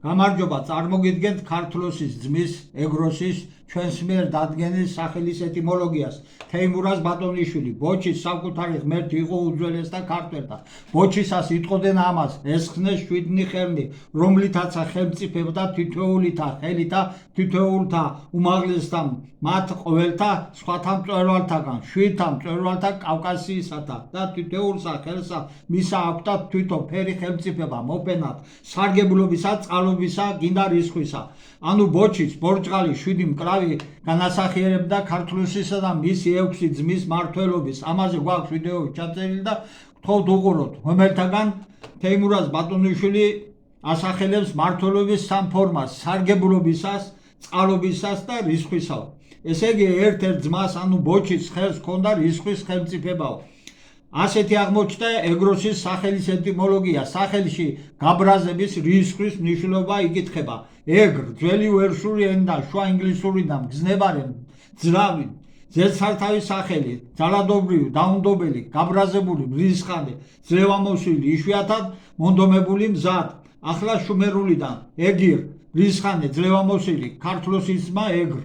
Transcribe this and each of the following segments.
გამარჯობა, წარმოგიდგენთ ქართლოსის ძმის ეგროსის ჩვენს მიერ დადგენის სახელის ეტიმოლოგიას. თეიმურაზ ბატონიშვილი, ბოჩის საკუთარი ღმერთი იყო უძველეს და ქართველთა. ბოჩისას იტყოდნენ ამას, ესხნეს შვიდნი ხელნი, რომლითაცა ხელმწიფებდა თითოეულითა ხელითა, თითოეულთა უმაღლესთა მათ ყოველთა სხვათა მწვერვალთაგან, შვიდთა მწვერვალთა კავკასიისათა და თითოეულსა ხელსა მისა აქვთ თვითო ფერი ხელმწიფება მოფენად, სარგებლობისა, წყალობისა, გინდა რისხვისა. ანუ ბოჩის ბორჭყალი შვიდი მკლავი განასახიერებდა ქართლოსისა და მისი 6 ძმის მმართველობის. ამაზე გვაქვს ვიდეო ჩაწერილი და გთხოვთ უყუროთ, რომელთაგან თეიმურაზ ბატონიშვილი ასახელებს მმართველობის სამ ფორმას: სარგებლობისას, წყალობისას და რისხვისაო. ესე იგი, ერთ-ერთ ძმას, ანუ ბოჩის ხელს ჰქონდა რისხვის ხელმწიფებაო. ასეთი აღმოჩნდა ეგროსის სახელის ეტიმოლოგია. სახელში გაბრაზების რისხვის მნიშვნელობა იკითხება. ეგრ ძველი ვერსული ენიდან შუა ინგლისურიდან მგზნებარე ძრავი ზედსართავი სახელი, ძალადობრივი, დაუნდობელი, გაბრაზებული, მრისხანე, ძლევამოსილი, იშვიათად მონდომებული მზად. ახლა შუმერულიდან ეგირ, მრისხანე, ძლევამოსილი, ქართლოსის ძმა ეგრ.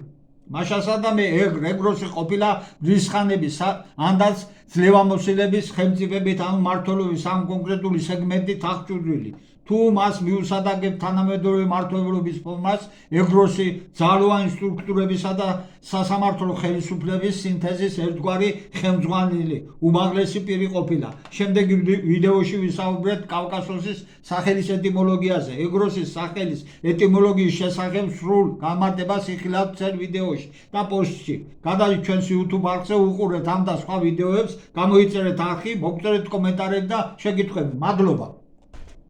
მაშასადამე ეგრ ეგროსი ყოფილა მრისხანების ანდაც ძლევამოსილების ხელმწიფებით, ანუ მმართველობის ამ კონკრეტული სეგმენტით აღჭურვილი. თუ მას მიუსადაგებ თანამედროვე მმართველობის ფორმას, ეგროსი ძალოვანი სტრუქტურებისა და სასამართლო ხელისუფლების სინთეზის ერთგვარი ხელმძღვანელი, უმაღლესი პირი ყოფილა. შემდეგ ვიდეოში ვისაუბრეთ კავკასიის სახელის ეტიმოლოგიაზე. ეგროსის სახელის ეტიმოლოგიის შესახებ სრულ განმარტებას იხილავთ წელ ვიდეოში და პოსტში. გადავიდეთ ჩვენს YouTube არხზე, უყურეთ ამ და სხვა ვიდეოებს, გამოიწერეთ არხი, მოგწერეთ კომენტარები და შეკითხვები. მადლობა.